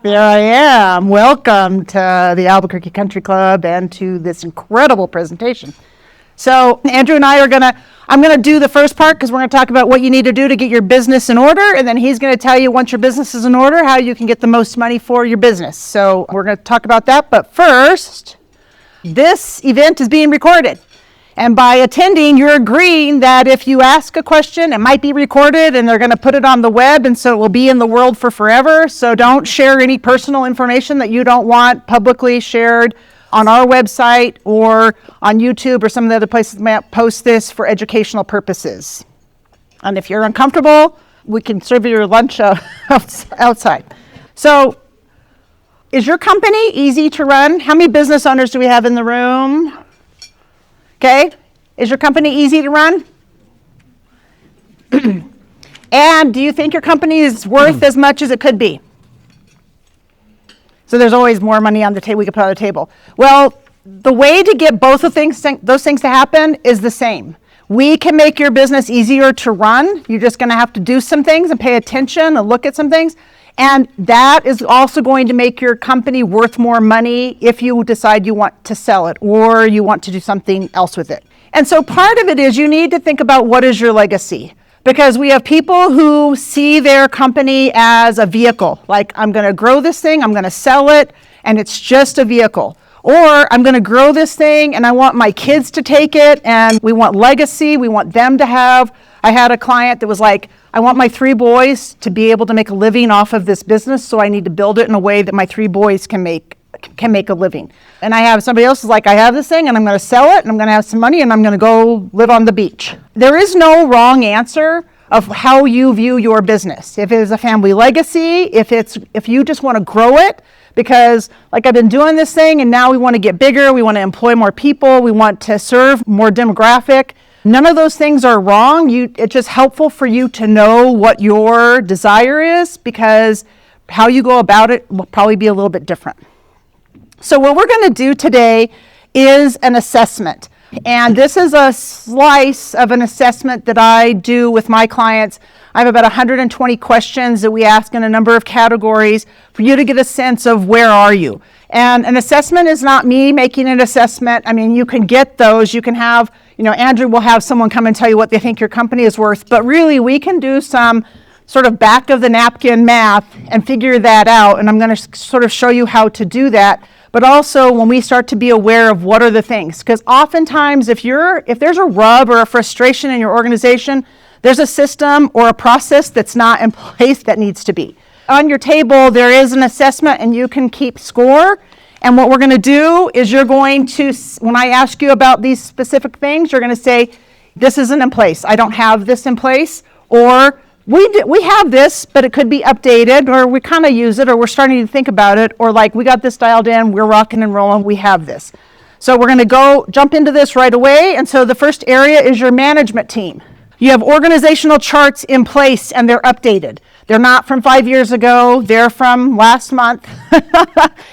There I am. Welcome to the Albuquerque Country Club and to this incredible presentation. So Andrew and I'm going to do the first part because we're going to talk about what you need to do to get your business in order. And then he's going to tell you once your business is in order, how you can get the most money for your business. So we're going to talk about that. But first, this event is being recorded. And by attending, you're agreeing that if you ask a question, it might be recorded and they're going to put it on the web, and so it will be in the world for forever. So don't share any personal information that you don't want publicly shared on our website or on YouTube or some of the other places that might post this for educational purposes. And if you're uncomfortable, we can serve you your lunch outside. So is your company easy to run? How many business owners do we have in the room? Okay, is your company easy to run? And do you think your company is worth as much as it could be? So there's always more money on the table we could put on the table. Well, the way to get both of those things to happen is the same. We can make your business easier to run. You're just going to have to do some things and pay attention and look at some things. And that is also going to make your company worth more money if you decide you want to sell it or you want to do something else with it. And so part of it is you need to think about what is your legacy. Because we have people who see their company as a vehicle. Like, I'm going to grow this thing, I'm going to sell it, and it's just a vehicle. Or I'm going to grow this thing and I want my kids to take it, and we want legacy, we want them to have. I had a client that was like, I want my 3 boys to be able to make a living off of this business, so I need to build it in a way that my 3 boys can make a living. And I have somebody else who's like, I have this thing and I'm going to sell it and I'm going to have some money and I'm going to go live on the beach. There is no wrong answer of how you view your business. If it is a family legacy, if you just want to grow it, because like I've been doing this thing and now we want to get bigger, we want to employ more people, we want to serve more demographic. None of those things are wrong. It's just helpful for you to know what your desire is, because how you go about it will probably be a little bit different. So what we're going to do today is an assessment. And this is a slice of an assessment that I do with my clients. I have about 120 questions that we ask in a number of categories for you to get a sense of where are you. And an assessment is not me making an assessment. I mean, you can get those. You can have, Andrew will have someone come and tell you what they think your company is worth. But really, we can do some sort of back of the napkin math and figure that out. And I'm going to sort of show you how to do that. But also when we start to be aware of what are the things, because oftentimes if there's a rub or a frustration in your organization, there's a system or a process that's not in place that needs to be. On your table, there is an assessment and you can keep score. And what we're going to do is you're going to, when I ask you about these specific things, you're going to say, this isn't in place. I don't have this in place. Or we have this, but it could be updated, or we kind of use it, or we're starting to think about it, or like we got this dialed in, we're rocking and rolling, we have this. So we're going to jump into this right away. And so the first area is your management team. You have organizational charts in place and they're updated. They're not from 5 years ago, they're from last month.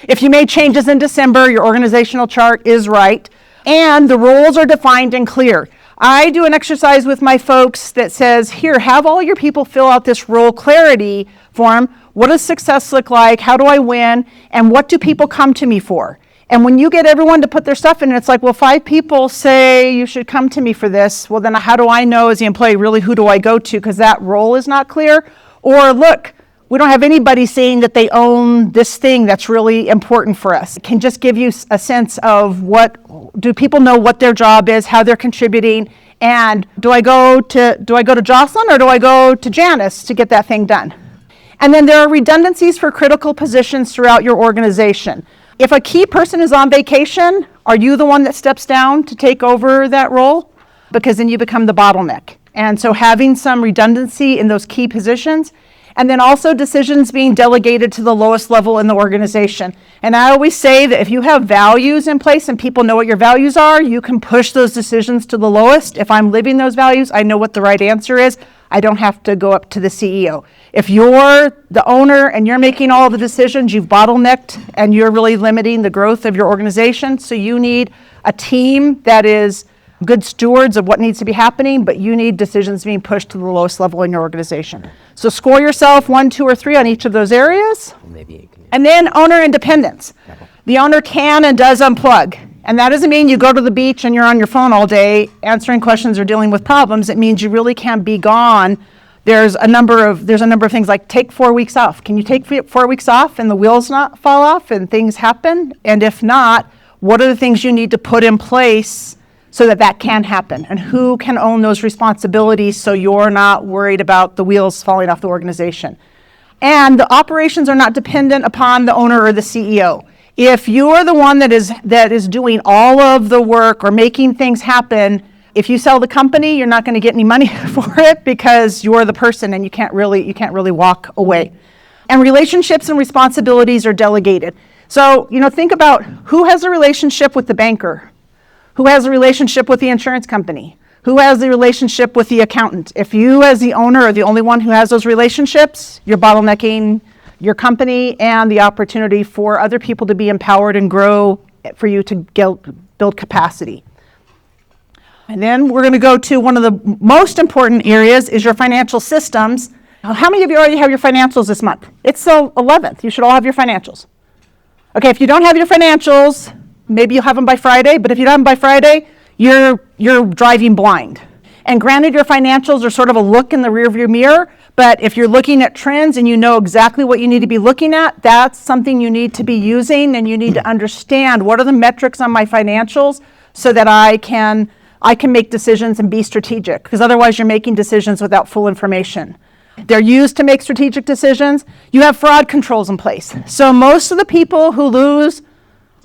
If you made changes in December, your organizational chart is right. And the roles are defined and clear. I do an exercise with my folks that says, here, have all your people fill out this role clarity form. What does success look like? How do I win? And what do people come to me for? And when you get everyone to put their stuff in, it's like, well, 5 people say you should come to me for this. Well, then how do I know as the employee, really, who do I go to? Because that role is not clear. Or look, we don't have anybody saying that they own this thing that's really important for us. It can just give you a sense of do people know what their job is, how they're contributing, and do I go to Jocelyn or do I go to Janice to get that thing done? And then there are redundancies for critical positions throughout your organization. If a key person is on vacation, are you the one that steps down to take over that role? Because then you become the bottleneck. And so having some redundancy in those key positions. And then also decisions being delegated to the lowest level in the organization. And I always say that if you have values in place and people know what your values are, you can push those decisions to the lowest. If I'm living those values, I know what the right answer is. I don't have to go up to the CEO. If you're the owner and you're making all the decisions, you've bottlenecked and you're really limiting the growth of your organization. So you need a team that is good stewards of what needs to be happening, but you need decisions being pushed to the lowest level in your organization. So score yourself 1, 2, or 3 on each of those areas. Maybe you can And then owner independence. The owner can and does unplug. And that doesn't mean you go to the beach and you're on your phone all day answering questions or dealing with problems. It means you really can be gone. There's a number of things like take 4 weeks off. Can you take 4 weeks off and the wheels not fall off and things happen? And if not, what are the things you need to put in place so that that can happen? And who can own those responsibilities so you're not worried about the wheels falling off the organization? And the operations are not dependent upon the owner or the CEO. If you're the one that is doing all of the work or making things happen, if you sell the company, you're not going to get any money for it because you're the person and you can't really walk away. And relationships and responsibilities are delegated. So, think about who has a relationship with the banker, who has a relationship with the insurance company, who has the relationship with the accountant. If you as the owner are the only one who has those relationships, you're bottlenecking your company and the opportunity for other people to be empowered and grow for you to build capacity. And then we're going to go to one of the most important areas is your financial systems. How many of you already have your financials this month? It's the 11th. You should all have your financials. Okay, if you don't have your financials, maybe you'll have them by Friday, but if you don't have them by Friday, you're driving blind. And granted, your financials are sort of a look in the rearview mirror, but if you're looking at trends and you know exactly what you need to be looking at, that's something you need to be using, and you need to understand what are the metrics on my financials so that I can make decisions and be strategic, because otherwise you're making decisions without full information. They're used to make strategic decisions. You have fraud controls in place. So most of the people who lose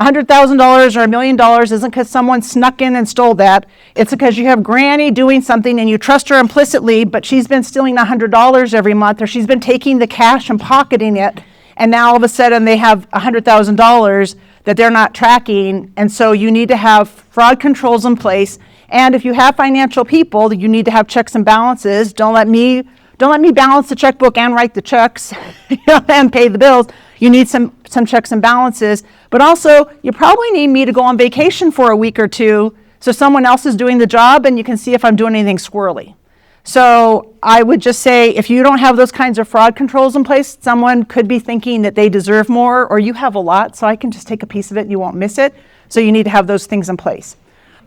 $100,000 or $1 million isn't because someone snuck in and stole that. It's because you have Granny doing something and you trust her implicitly, but she's been stealing $100 every month, or she's been taking the cash and pocketing it, and now all of a sudden they have $100,000 that they're not tracking. And so you need to have fraud controls in place. And if you have financial people, you need to have checks and balances. Don't let me balance the checkbook and write the checks and pay the bills. You need some checks and balances, but also you probably need me to go on vacation for a week or two so someone else is doing the job and you can see if I'm doing anything squirrely. So I would just say if you don't have those kinds of fraud controls in place, someone could be thinking that they deserve more, or you have a lot, so I can just take a piece of it and you won't miss it. So you need to have those things in place.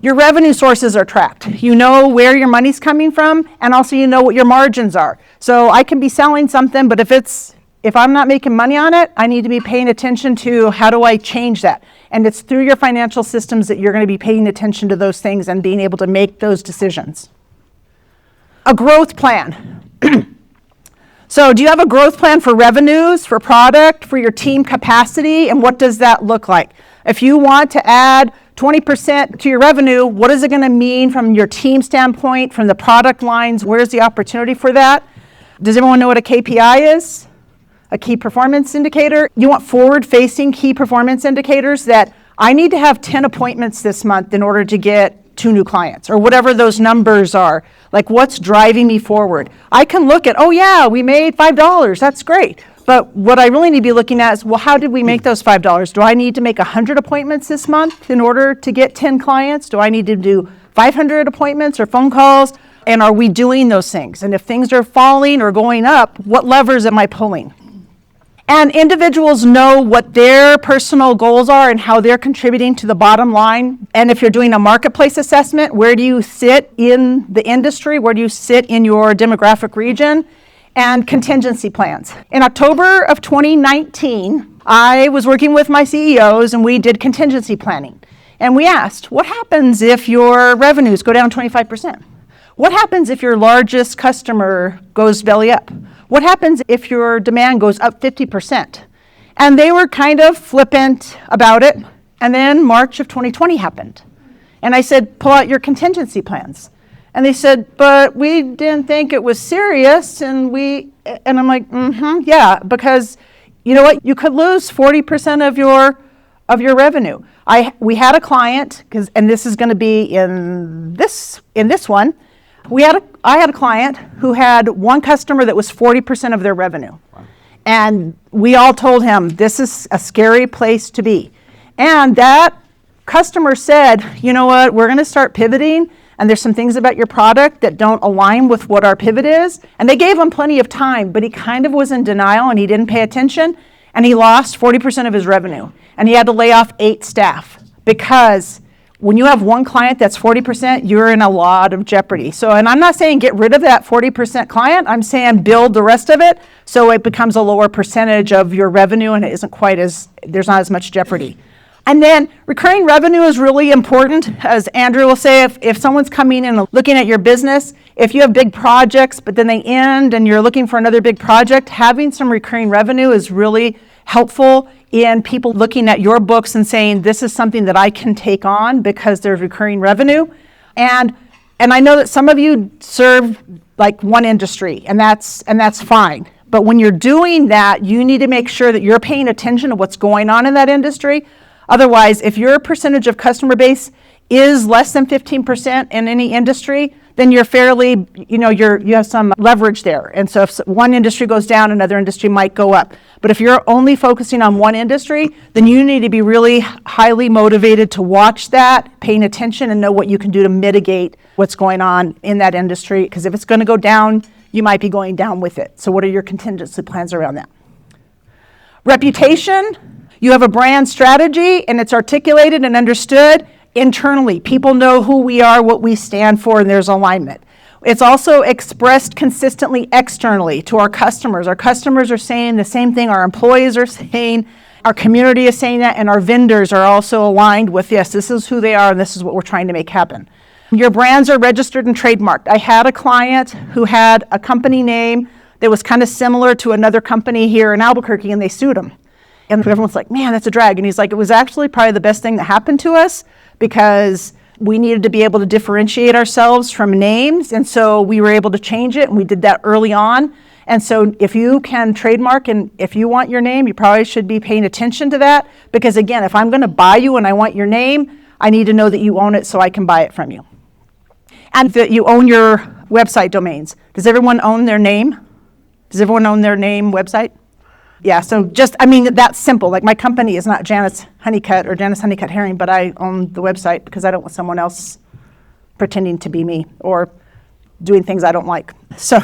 Your revenue sources are tracked. You know where your money's coming from, and also you know what your margins are. So I can be selling something, but if I'm not making money on it, I need to be paying attention to how do I change that. And it's through your financial systems that you're going to be paying attention to those things and being able to make those decisions. A growth plan. So do you have a growth plan for revenues, for product, for your team capacity, and what does that look like? If you want to add 20% to your revenue, what is it going to mean from your team standpoint, from the product lines? Where's the opportunity for that? Does everyone know what a KPI is? A key performance indicator? You want forward-facing key performance indicators that I need to have 10 appointments this month in order to get 2 new clients, or whatever those numbers are. Like, what's driving me forward? I can look at, oh yeah, we made $5. That's great. But what I really need to be looking at is, well, how did we make those $5? Do I need to make 100 appointments this month in order to get 10 clients? Do I need to do 500 appointments or phone calls? And are we doing those things? And if things are falling or going up, what levers am I pulling? And individuals know what their personal goals are and how they're contributing to the bottom line. And if you're doing a marketplace assessment, where do you sit in the industry? Where do you sit in your demographic region? And contingency plans. In October of 2019, I was working with my CEOs and we did contingency planning. And we asked, what happens if your revenues go down 25%? What happens if your largest customer goes belly up? What happens if your demand goes up 50%? And they were kind of flippant about it. And then March of 2020 happened. And I said, pull out your contingency plans. And they said, but we didn't think it was serious. And I'm like, yeah, because you know what? You could lose 40% of your revenue. We had a client, and this is going to be in this one. I had a client who had one customer that was 40% of their revenue. Wow. And we all told him, this is a scary place to be. And that customer said, you know what, we're going to start pivoting, and there's some things about your product that don't align with what our pivot is. And they gave him plenty of time, but he kind of was in denial and he didn't pay attention. and he lost 40% of his revenue, and he had to lay off 8 staff because when you have one client that's 40%, you're in a lot of jeopardy. So, and I'm not saying get rid of that 40% client, I'm saying build the rest of it so it becomes a lower percentage of your revenue and it isn't quite as, there's not as much jeopardy. And then recurring revenue is really important. As Andrew will say, if someone's coming in and looking at your business, if you have big projects, but then they end and you're looking for another big project, having some recurring revenue is really helpful in people looking at your books and saying, this is something that I can take on because there's recurring revenue. And I know that some of you serve like one industry, and that's fine. But when you're doing that, you need to make sure that you're paying attention to what's going on in that industry. Otherwise, if your percentage of customer base is less than 15% in any industry, then you're fairly, you have some leverage there. And so if one industry goes down, another industry might go up. But if you're only focusing on one industry, then you need to be really highly motivated to watch that, paying attention, and know what you can do to mitigate what's going on in that industry. Because if it's going to go down, you might be going down with it. So what are your contingency plans around that? Reputation. You have a brand strategy, and it's articulated and understood internally. People know who we are, what we stand for, and there's alignment. It's also expressed consistently externally to our customers. Our customers are saying the same thing our employees are saying, our community is saying that, and our vendors are also aligned with, yes, this is who they are, and this is what we're trying to make happen. Your brands are registered and trademarked. I had a client who had a company name that was kind of similar to another company here in Albuquerque, and they sued him. And everyone's like, man, that's a drag. And he's like, it was actually probably the best thing that happened to us because we needed to be able to differentiate ourselves from names. And so we were able to change it, and we did that early on. And so if you can trademark and if you want your name, you probably should be paying attention to that. Because again, if I'm going to buy you and I want your name, I need to know that you own it so I can buy it from you. And that you own your website domains. Does everyone own their name? Does everyone own their name website? Yeah, so that's simple. Like my company is not Janice Honeycutt or Janice Honeycutt Herring, but I own the website because I don't want someone else pretending to be me or doing things I don't like. So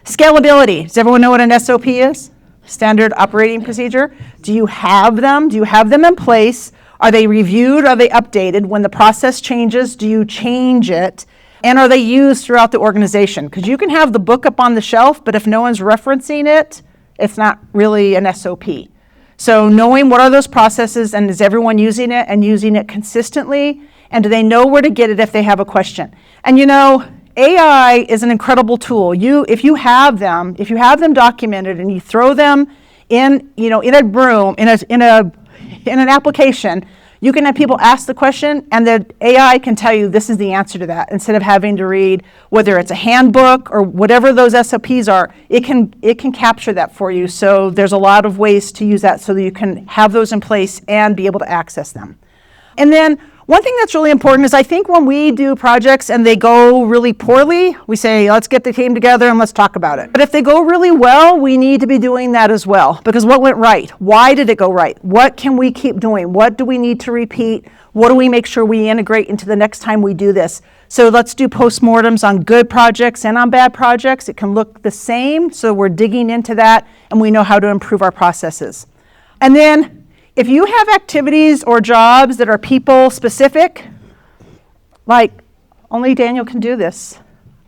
scalability. Does everyone know what an SOP is? Standard operating procedure. Do you have them? Do you have them in place? Are they reviewed? Are they updated? When the process changes, do you change it? And are they used throughout the organization? Because you can have the book up on the shelf, but if no one's referencing it, it's not really an SOP. So knowing what are those processes, and is everyone using it and using it consistently? And do they know where to get it if they have a question? And AI is an incredible tool. If you have them documented and you throw them in a room, in an application, you can have people ask the question and the AI can tell you this is the answer to that instead of having to read whether it's a handbook or whatever those SOPs are. It can capture that for you. So there's a lot of ways to use that so that you can have those in place and be able to access them. And then one thing that's really important is I think when we do projects and they go really poorly, we say, let's get the team together and let's talk about it. But if they go really well, we need to be doing that as well. Because what went right? Why did it go right? What can we keep doing? What do we need to repeat? What do we make sure we integrate into the next time we do this? So let's do postmortems on good projects and on bad projects. It can look the same, so we're digging into that and we know how to improve our processes. And then if you have activities or jobs that are people specific, like only Daniel can do this.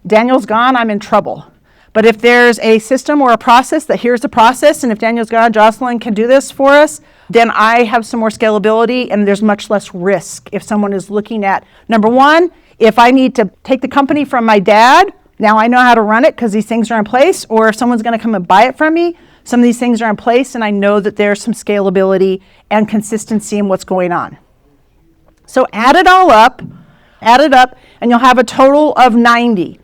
Daniel's gone, I'm in trouble. But if there's a system or a process that here's the process, and if Daniel's gone, Jocelyn can do this for us, then I have some more scalability and there's much less risk if someone is looking at, number one, if I need to take the company from my dad, now I know how to run it because these things are in place, or if someone's going to come and buy it from me, some of these things are in place and I know that there's some scalability and consistency in what's going on. So add it up, and you'll have a total of 90.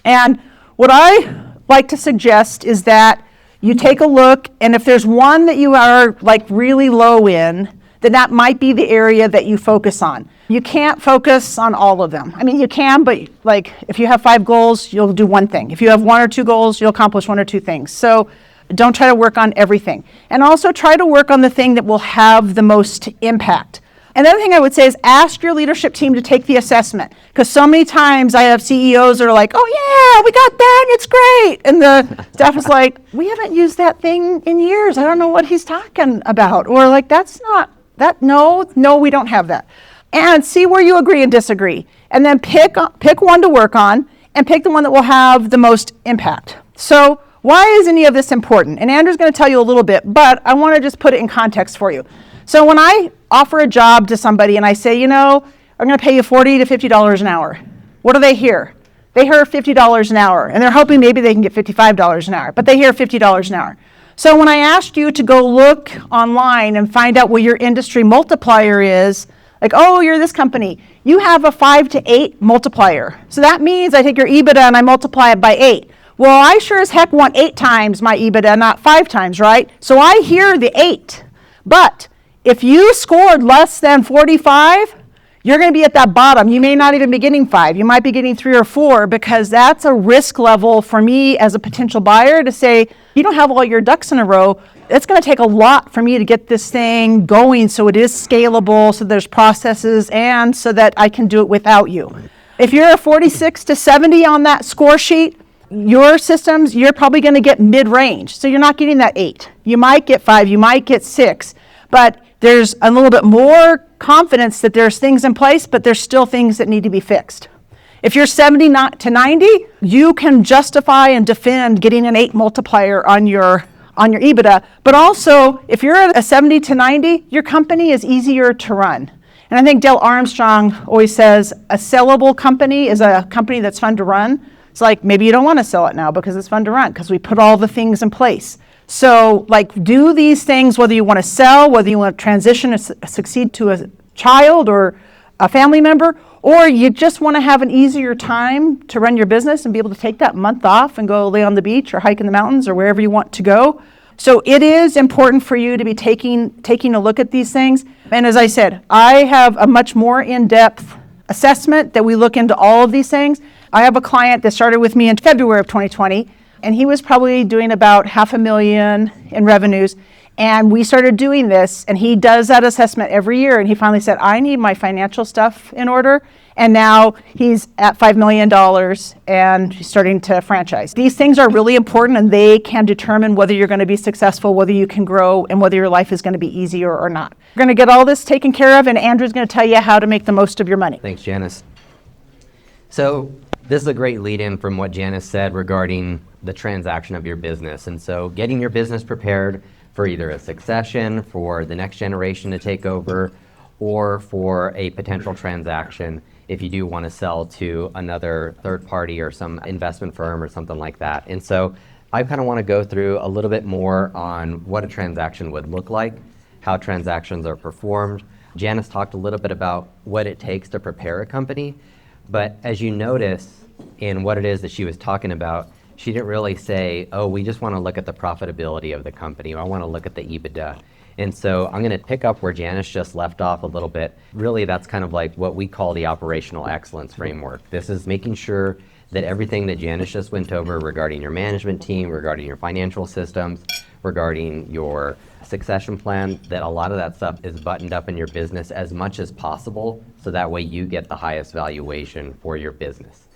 And what I like to suggest is that you take a look, and if there's one that you are like really low in, then that might be the area that you focus on. You can't focus on all of them. I mean, you can, but like if you have 5 goals, you'll do one thing. If you have 1 or 2 goals, you'll accomplish 1 or 2 things. So don't try to work on everything. And also try to work on the thing that will have the most impact. Another thing I would say is ask your leadership team to take the assessment, because so many times I have CEOs that are like, oh yeah, we got that, it's great. And the staff is like, we haven't used that thing in years. I don't know what he's talking about. Or like, that's not, that, no, we don't have that. And see where you agree and disagree. And then pick one to work on and pick the one that will have the most impact. So why is any of this important? And Andrew's going to tell you a little bit, but I want to just put it in context for you. So when I offer a job to somebody and I say, I'm going to pay you $40 to $50 an hour, what do they hear? They hear $50 an hour, and they're hoping maybe they can get $55 an hour, but they hear $50 an hour. So when I asked you to go look online and find out what your industry multiplier is, like, oh, you're this company, you have a 5 to 8 multiplier. So that means I take your EBITDA and I multiply it by 8. Well, I sure as heck want 8 times my EBITDA, not 5 times, right? So I hear the 8. But if you scored less than 45, you're going to be at that bottom. You may not even be getting 5. You might be getting 3 or 4, because that's a risk level for me as a potential buyer to say, you don't have all your ducks in a row. It's going to take a lot for me to get this thing going so it is scalable, so there's processes, and so that I can do it without you. If you're a 46 to 70 on that score sheet, your systems, you're probably going to get mid-range. So you're not getting that 8. You might get 5, you might get 6, but there's a little bit more confidence that there's things in place, but there's still things that need to be fixed. If you're 70 to 90, you can justify and defend getting an 8 multiplier on your EBITDA. But also, if you're at a 70 to 90, your company is easier to run. And I think Dale Armstrong always says a sellable company is a company that's fun to run. It's like, maybe you don't want to sell it now because it's fun to run, because we put all the things in place. So do these things, whether you want to sell, whether you want to transition or succeed to a child or a family member, or you just want to have an easier time to run your business and be able to take that month off and go lay on the beach or hike in the mountains or wherever you want to go. So it is important for you to be taking a look at these things. And as I said, I have a much more in-depth assessment that we look into all of these things. I have a client that started with me in February of 2020, and he was probably doing about $500,000 in revenues. And we started doing this, and he does that assessment every year. And he finally said, I need my financial stuff in order. And now he's at $5 million and he's starting to franchise. These things are really important, and they can determine whether you're going to be successful, whether you can grow, and whether your life is going to be easier or not. We're going to get all this taken care of, and Andrew's going to tell you how to make the most of your money. Thanks, Janice. So this is a great lead-in from what Janice said regarding the transaction of your business. And so getting your business prepared for either a succession, for the next generation to take over, or for a potential transaction if you do want to sell to another third party or some investment firm or something like that. And so I kind of want to go through a little bit more on what a transaction would look like, how transactions are performed. Janice talked a little bit about what it takes to prepare a company, but as you notice in what it is that she was talking about, she didn't really say, oh, we just want to look at the profitability of the company. I want to look at the EBITDA. And so I'm going to pick up where Janice just left off a little bit. Really, that's kind of like what we call the operational excellence framework. This is making sure that everything that Janice just went over regarding your management team, regarding your financial systems, regarding your succession plan, that a lot of that stuff is buttoned up in your business as much as possible, so that way you get the highest valuation for your business.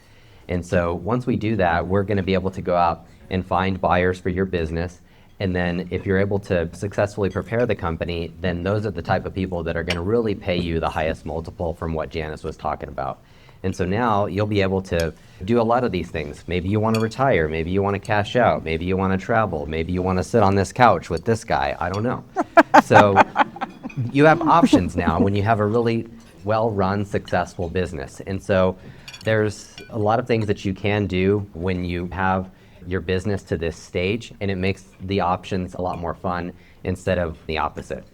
And so once we do that, we're going to be able to go out and find buyers for your business. And then if you're able to successfully prepare the company, then those are the type of people that are going to really pay you the highest multiple from what Janice was talking about. And so now you'll be able to do a lot of these things. Maybe you want to retire, maybe you want to cash out, maybe you want to travel, maybe you want to sit on this couch with this guy, I don't know. So you have options now when you have a really well-run, successful business. And so there's a lot of things that you can do when you have your business to this stage, and it makes the options a lot more fun instead of the opposite.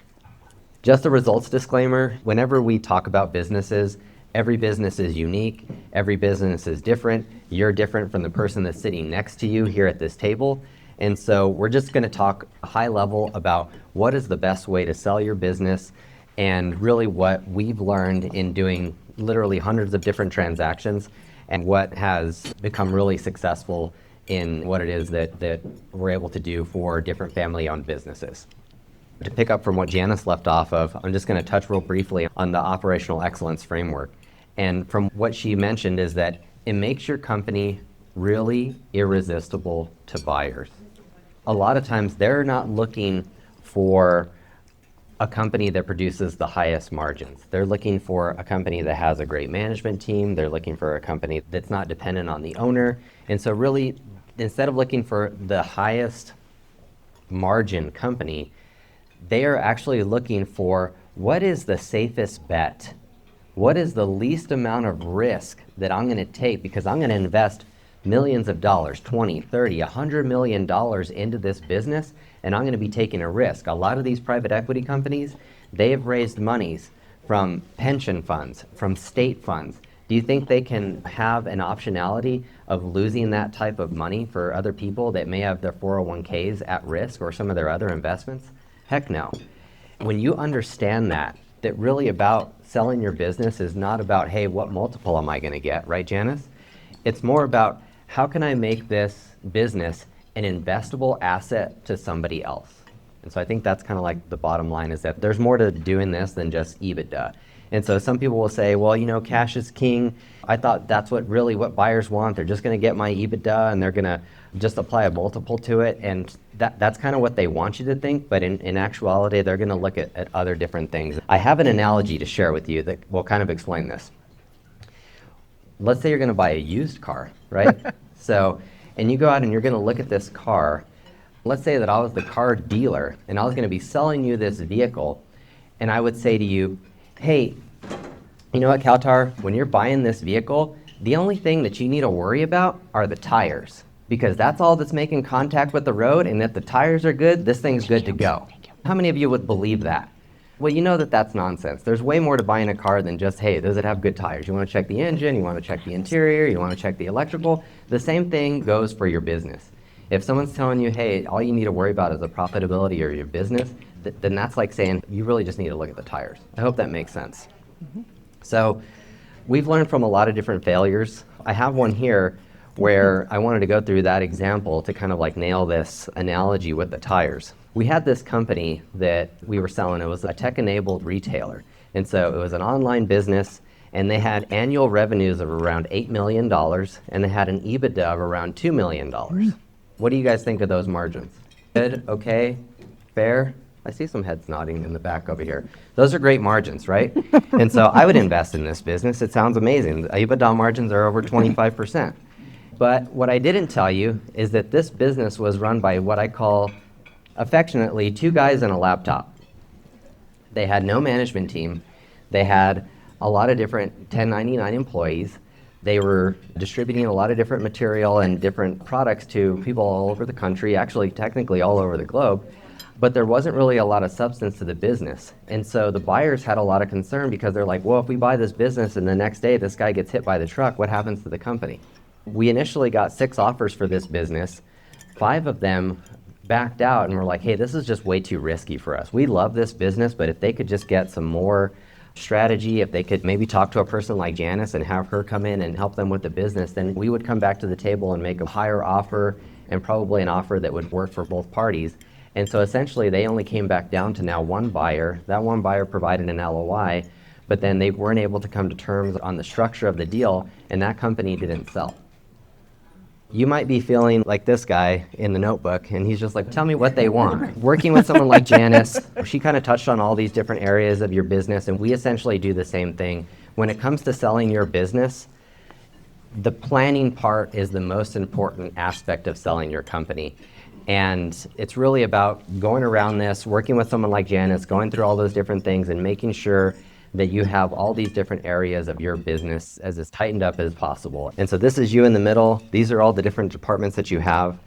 Just a results disclaimer, whenever we talk about businesses, every business is unique, every business is different. You're different from the person that's sitting next to you here at this table. And so we're just going to talk high level about what is the best way to sell your business, and really what we've learned in doing literally hundreds of different transactions, and what has become really successful in what it is that we're able to do for different family-owned businesses. To pick up from what Janice left off of, I'm just going to touch real briefly on the operational excellence framework. And from what she mentioned is that it makes your company really irresistible to buyers. A lot of times they're not looking for a company that produces the highest margins. They're looking for a company that has a great management team. They're looking for a company that's not dependent on the owner. And so really, instead of looking for the highest margin company, they are actually looking for what is the safest bet? What is the least amount of risk that I'm going to take, because I'm going to invest millions of dollars, 20, 30, $100 million into this business, and I'm going to be taking a risk. A lot of these private equity companies, they have raised monies from pension funds, from state funds. Do you think they can have an optionality of losing that type of money for other people that may have their 401ks at risk or some of their other investments? Heck no. When you understand that really about selling your business is not about, hey, what multiple am I going to get, right, Janice? It's more about how can I make this business an investable asset to somebody else? And so I think that's kind of like the bottom line, is that there's more to doing this than just EBITDA. And so some people will say, well, you know, cash is king. I thought that's what buyers want. They're just going to get my EBITDA and they're going to just apply a multiple to it. And that's kind of what they want you to think. But in actuality, they're going to look at other different things. I have an analogy to share with you that will kind of explain this. Let's say you're going to buy a used car, right? And you go out and you're going to look at this car. Let's say that I was the car dealer and I was going to be selling you this vehicle. And I would say to you, hey, you know what, Kautar, when you're buying this vehicle, the only thing that you need to worry about are the tires, because that's all that's making contact with the road, and if the tires are good, this thing's good to go. How many of you would believe that? Well, you know that that's nonsense. There's way more to buying a car than just, hey, does it have good tires? You want to check the engine, you want to check the interior, you want to check the electrical. The same thing goes for your business. If someone's telling you, hey, all you need to worry about is the profitability of your business, then that's like saying you really just need to look at the tires. I hope that makes sense. Mm-hmm. So we've learned from a lot of different failures. I have one here where I wanted to go through that example to kind of like nail this analogy with the tires. We had this company that we were selling. It was a tech-enabled retailer. And so it was an online business, and they had annual revenues of around $8 million, and they had an EBITDA of around $2 million. What do you guys think of those margins? Good, okay, fair? I see some heads nodding in the back over here. Those are great margins, right? And so I would invest in this business. It sounds amazing. The EBITDA margins are over 25%. But what I didn't tell you is that this business was run by what I call affectionately two guys and a laptop. They had no management team. They had a lot of different 1099 employees. They were distributing a lot of different material and different products to people all over the country, actually technically all over the globe. But there wasn't really a lot of substance to the business. And so the buyers had a lot of concern, because they're like, well, if we buy this business and the next day this guy gets hit by the truck, what happens to the company? We initially got 6 offers for this business. 5 of them backed out and were like, hey, this is just way too risky for us. We love this business, but if they could just get some more strategy, if they could maybe talk to a person like Janice and have her come in and help them with the business, then we would come back to the table and make a higher offer, and probably an offer that would work for both parties. And so essentially they only came back down to now one buyer. That one buyer provided an LOI, but then they weren't able to come to terms on the structure of the deal, and that company didn't sell. You might be feeling like this guy in the notebook, and he's just like, tell me what they want. Working with someone like Janice, she kind of touched on all these different areas of your business, and we essentially do the same thing. When it comes to selling your business, the planning part is the most important aspect of selling your company. And it's really about going around this, working with someone like Janice, going through all those different things and making sure that you have all these different areas of your business as tightened up as possible. And so this is you in the middle. These are all the different departments that you have.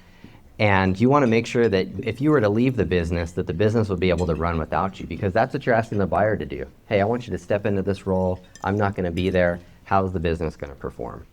And you want to make sure that if you were to leave the business, that the business would be able to run without you, because that's what you're asking the buyer to do. Hey, I want you to step into this role. I'm not going to be there. How's the business going to perform?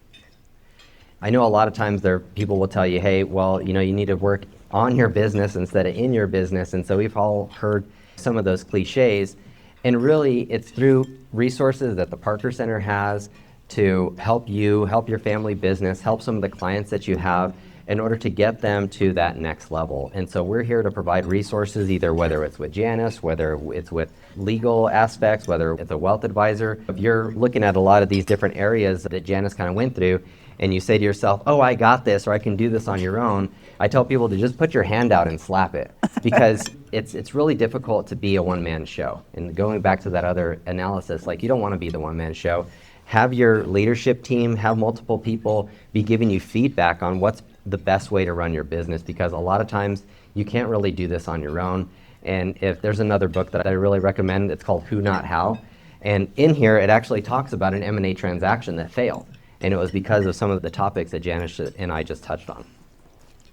I know a lot of times people will tell you, hey, well, you need to work on your business instead of in your business. And so we've all heard some of those cliches. And really, it's through resources that the Parker Center has to help you, help your family business, help some of the clients that you have. in order to get them to that next level. And so we're here to provide resources, either whether it's with Janice, whether it's with legal aspects, whether it's a wealth advisor. If you're looking at a lot of these different areas that Janice kind of went through, and you say to yourself, oh, I got this, or I can do this on your own, I tell people to just put your hand out and slap it, because it's really difficult to be a one-man show. And going back to that other analysis, like, you don't want to be the one-man show. Have your leadership team, have multiple people be giving you feedback on what's the best way to run your business, because a lot of times you can't really do this on your own. And if there's another book that I really recommend, it's called Who Not How. And in here, it actually talks about an M&A transaction that failed. And it was because of some of the topics that Janice and I just touched on.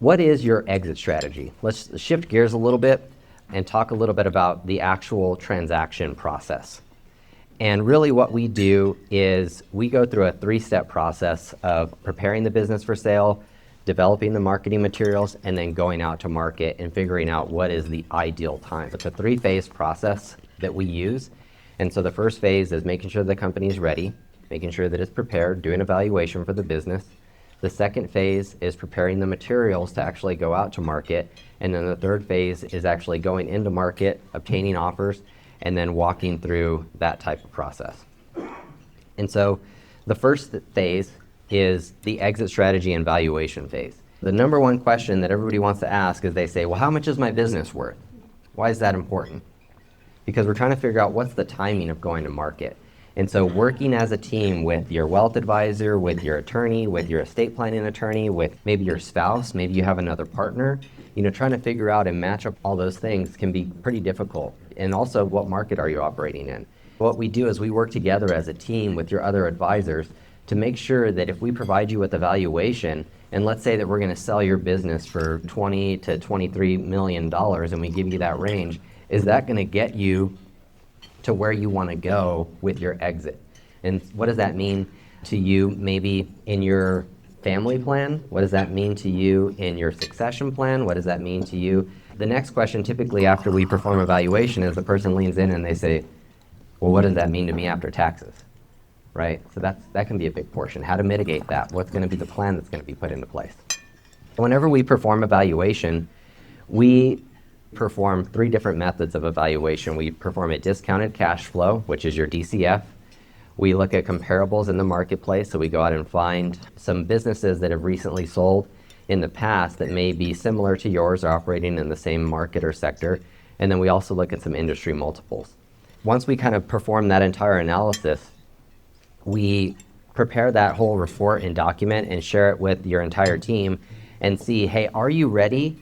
What is your exit strategy? Let's shift gears a little bit and talk a little bit about the actual transaction process. And really what we do is we go through a 3-step process of preparing the business for sale, developing the marketing materials, and then going out to market and figuring out what is the ideal time. It's a 3-phase process that we use. And so the first phase is making sure the company is ready, making sure that it's prepared, doing a valuation for the business. The second phase is preparing the materials to actually go out to market. And then the third phase is actually going into market, obtaining offers, and then walking through that type of process. And so the first phase is the exit strategy and valuation phase. The number one question that everybody wants to ask is, they say, well, how much is my business worth? Why is that important? Because we're trying to figure out what's the timing of going to market. And so working as a team with your wealth advisor, with your attorney, with your estate planning attorney, with maybe your spouse, maybe you have another partner, trying to figure out and match up all those things can be pretty difficult. And also, what market are you operating in? What we do is we work together as a team with your other advisors to make sure that if we provide you with a valuation, and let's say that we're going to sell your business for $20 to $23 million, and we give you that range, is that going to get you to where you want to go with your exit? And what does that mean to you maybe in your family plan? What does that mean to you in your succession plan? What does that mean to you? The next question, typically after we perform a valuation, is the person leans in and they say, well, what does that mean to me after taxes? Right? So that can be a big portion. How to mitigate that? What's going to be the plan that's going to be put into place? Whenever we perform a valuation, we perform 3 different methods of evaluation. We perform a discounted cash flow, which is your DCF. We look at comparables in the marketplace, so we go out and find some businesses that have recently sold in the past that may be similar to yours or operating in the same market or sector. And then we also look at some industry multiples. Once we kind of perform that entire analysis, we prepare that whole report and document and share it with your entire team and see, hey, are you ready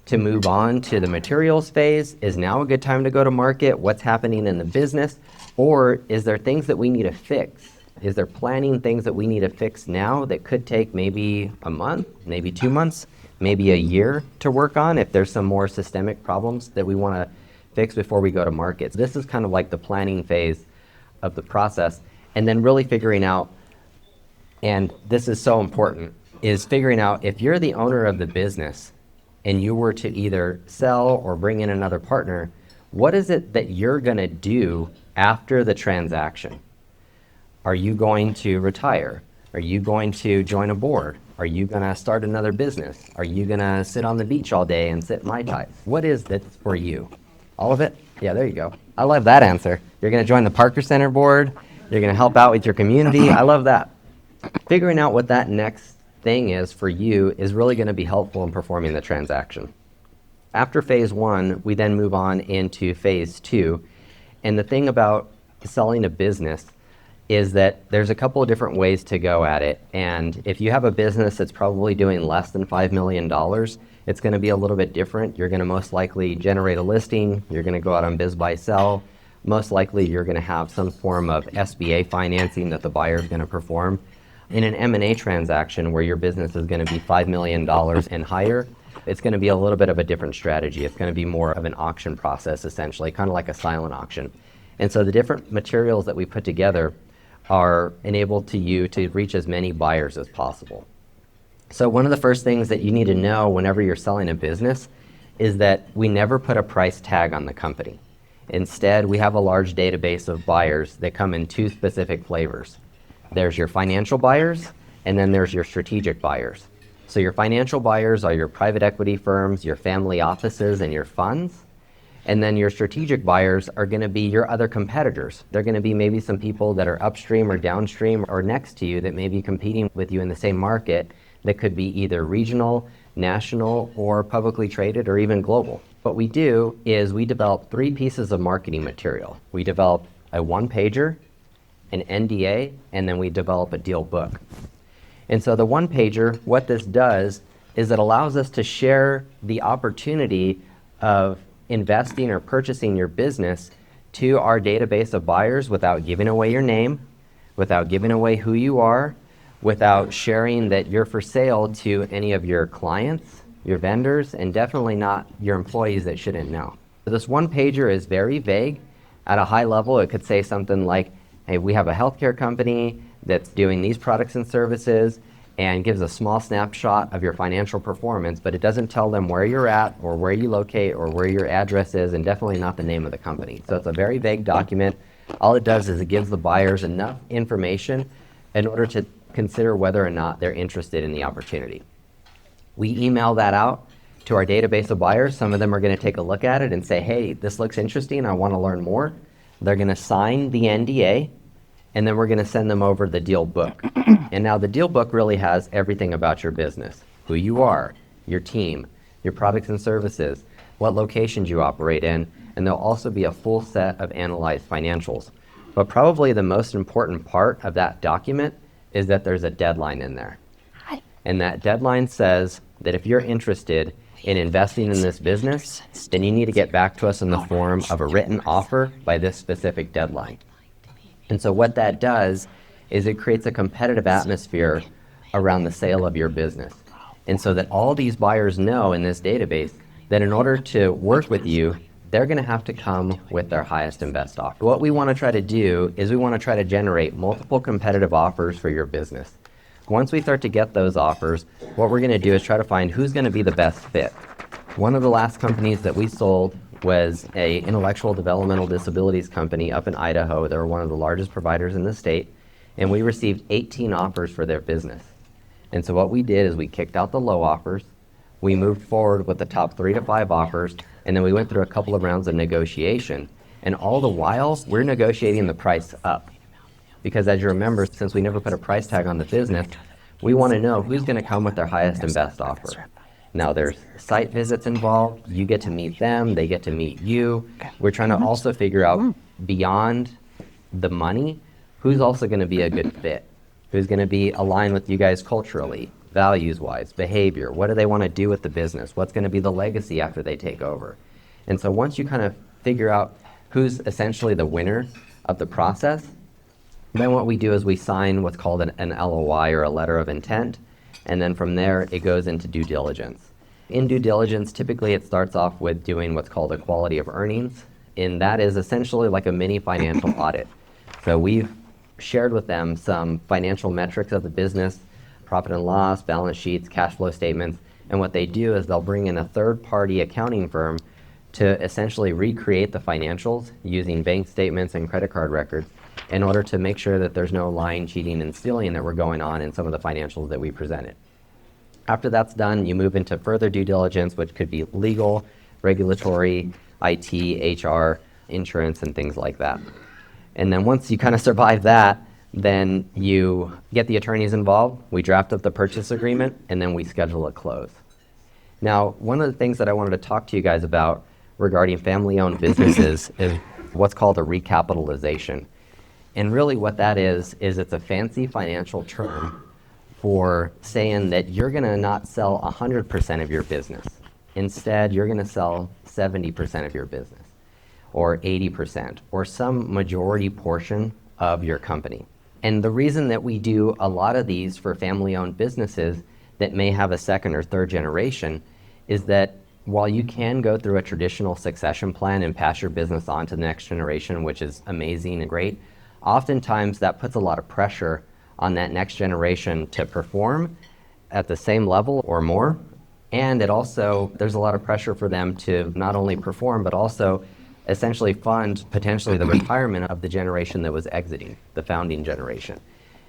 to move on to the materials phase? Is now a good time to go to market? What's happening in the business? Or is there things that we need to fix? Is there planning things that we need to fix now that could take maybe a month, maybe 2 months, maybe a year to work on if there's some more systemic problems that we want to fix before we go to market? So this is kind of like the planning phase of the process. And then really figuring out, and this is so important, is figuring out if you're the owner of the business and you were to either sell or bring in another partner, what is it that you're going to do after the transaction? Are you going to retire? Are you going to join a board? Are you going to start another business? Are you going to sit on the beach all day and sip Mai Tais? What is this for you? All of it? Yeah, there you go. I love that answer. You're going to join the Parker Center board. You're going to help out with your community. I love that. Figuring out what that next thing is for you is really going to be helpful in performing the transaction. After phase 1, we then move on into phase 2. And the thing about selling a business is that there's a couple of different ways to go at it. And if you have a business that's probably doing less than $5 million, it's going to be a little bit different. You're going to most likely generate a listing. You're going to go out on biz, buy, sell. Most likely you're going to have some form of SBA financing that the buyer is going to perform. In an M&A transaction where your business is going to be $5 million and higher, it's going to be a little bit of a different strategy. It's going to be more of an auction process, essentially, kind of like a silent auction. And so the different materials that we put together are enabled to you to reach as many buyers as possible. So one of the first things that you need to know whenever you're selling a business is that we never put a price tag on the company. Instead, we have a large database of buyers that come in 2 specific flavors. There's your financial buyers, and then there's your strategic buyers. So your financial buyers are your private equity firms, your family offices, and your funds. And then your strategic buyers are going to be your other competitors. They're going to be maybe some people that are upstream or downstream or next to you that may be competing with you in the same market that could be either regional, national, or publicly traded, or even global. What we do is we develop 3 pieces of marketing material. We develop a one-pager, an NDA, and then we develop a deal book. And so the one-pager, what this does is it allows us to share the opportunity of investing or purchasing your business to our database of buyers without giving away your name, without giving away who you are, without sharing that you're for sale to any of your clients, your vendors, and definitely not your employees that shouldn't know. So this one-pager is very vague. At a high level, it could say something like, hey, we have a healthcare company that's doing these products and services, and gives a small snapshot of your financial performance, but it doesn't tell them where you're at or where you locate or where your address is, and definitely not the name of the company. So it's a very vague document. All it does is it gives the buyers enough information in order to consider whether or not they're interested in the opportunity. We email that out to our database of buyers. Some of them are going to take a look at it and say, hey, this looks interesting, I want to learn more. They're going to sign the NDA, and then we're going to send them over the deal book. And now the deal book really has everything about your business: who you are, your team, your products and services, what locations you operate in, and there'll also be a full set of analyzed financials. But probably the most important part of that document is that there's a deadline in there. And that deadline says that if you're interested in investing in this business, then you need to get back to us in the form of a written offer by this specific deadline. And so what that does is it creates a competitive atmosphere around the sale of your business. And so that all these buyers know in this database that in order to work with you, they're going to have to come with their highest and best offer. What we want to try to do is we want to try to generate multiple competitive offers for your business. Once we start to get those offers, what we're going to do is try to find who's going to be the best fit. One of the last companies that we sold was a intellectual developmental disabilities company up in Idaho. They were one of the largest providers in the state, and we received 18 offers for their business. And so what we did is we kicked out the low offers, we moved forward with the top 3 to 5 offers, and then we went through a couple of rounds of negotiation. And all the while, we're negotiating the price up. Because as you remember, since we never put a price tag on the business, we want to know who's going to come with their highest and best offer. Now there's site visits involved. You get to meet them, they get to meet you. We're trying to also figure out beyond the money, who's also going to be a good fit, who's going to be aligned with you guys culturally, values-wise, behavior. What do they want to do with the business? What's going to be the legacy after they take over? And so once you kind of figure out who's essentially the winner of the process, then what we do is we sign what's called an LOI, or a letter of intent, and then from there it goes into due diligence. In due diligence, typically it starts off with doing what's called a quality of earnings, and that is essentially like a mini financial audit. So we've shared with them some financial metrics of the business, profit and loss, balance sheets, cash flow statements, and what they do is they'll bring in a third-party accounting firm to essentially recreate the financials using bank statements and credit card records in order to make sure that there's no lying, cheating, and stealing that were going on in some of the financials that we presented. After that's done, you move into further due diligence, which could be legal, regulatory, IT, HR, insurance, and things like that. And then once you kind of survive that, then you get the attorneys involved, we draft up the purchase agreement, and then we schedule a close. Now, one of the things that I wanted to talk to you guys about regarding family-owned businesses is what's called a recapitalization. And really what that is it's a fancy financial term for saying that you're going to not sell 100% of your business. Instead, you're going to sell 70% of your business, or 80%, or some majority portion of your company. And the reason that we do a lot of these for family-owned businesses that may have a second or third generation is that while you can go through a traditional succession plan and pass your business on to the next generation, which is amazing and great, oftentimes that puts a lot of pressure on that next generation to perform at the same level or more. And it also, there's a lot of pressure for them to not only perform, but also essentially fund potentially the retirement of the generation that was exiting, the founding generation.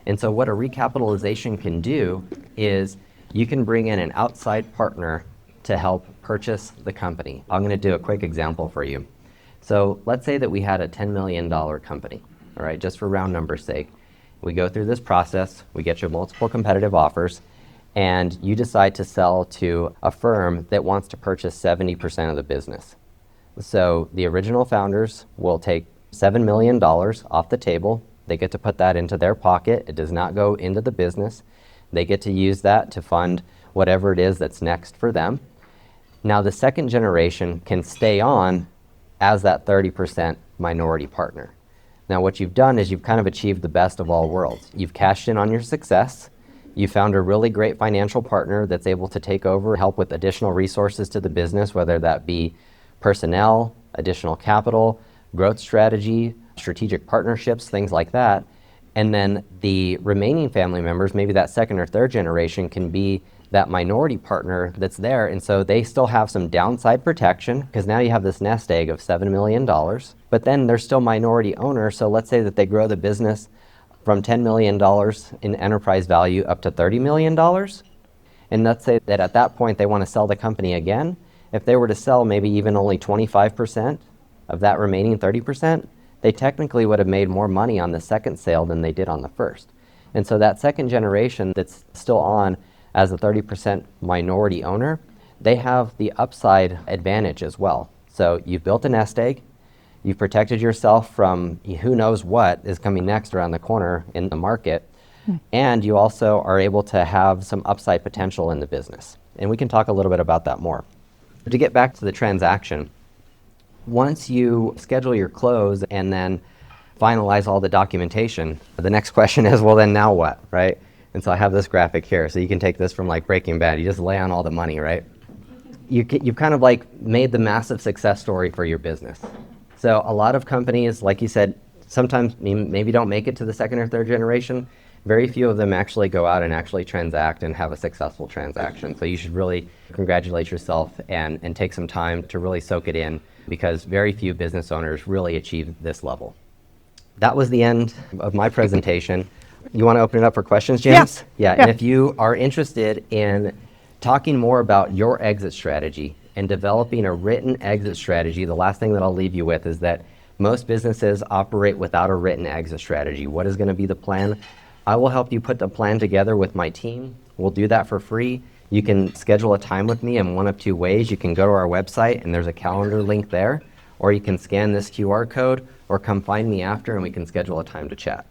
And so what a recapitalization can do is you can bring in an outside partner to help purchase the company. I'm going to do a quick example for you. So let's say that we had a $10 million company, all right, just for round numbers sake. We go through this process, we get you multiple competitive offers, and you decide to sell to a firm that wants to purchase 70% of the business. So the original founders will take $7 million off the table. They get to put that into their pocket. It does not go into the business. They get to use that to fund whatever it is that's next for them. Now the second generation can stay on as that 30% minority partner. Now what you've done is you've kind of achieved the best of all worlds. You've cashed in on your success. You found a really great financial partner that's able to take over, help with additional resources to the business, whether that be personnel, additional capital, growth strategy, strategic partnerships, things like that. And then the remaining family members, maybe that second or third generation, can be that minority partner that's there. And so they still have some downside protection because now you have this nest egg of $7 million, but then they're still minority owners. So let's say that they grow the business from $10 million in enterprise value up to $30 million. And let's say that at that point they want to sell the company again. If they were to sell maybe even only 25% of that remaining 30%, they technically would have made more money on the second sale than they did on the first. And so that second generation that's still on as a 30% minority owner, they have the upside advantage as well. So you've built a nest egg, you've protected yourself from who knows what is coming next around the corner in the market, and you also are able to have some upside potential in the business. And we can talk a little bit about that more. But to get back to the transaction, once you schedule your close and then finalize all the documentation, the next question is, well, then now what, right? And so I have this graphic here. So you can take this from like Breaking Bad. You just lay on all the money, right? You've kind of like made the massive success story for your business. So a lot of companies, like you said, sometimes maybe don't make it to the second or third generation. Very few of them actually go out and actually transact and have a successful transaction. So you should really congratulate yourself and take some time to really soak it in, because very few business owners really achieve this level. That was the end of my presentation. You want to open it up for questions, James? Yeah. And if you are interested in talking more about your exit strategy and developing a written exit strategy, the last thing that I'll leave you with is that most businesses operate without a written exit strategy. What is going to be the plan? I will help you put the plan together with my team. We'll do that for free. You can schedule a time with me in one of two ways. You can go to our website and there's a calendar link there, or you can scan this QR code or come find me after and we can schedule a time to chat.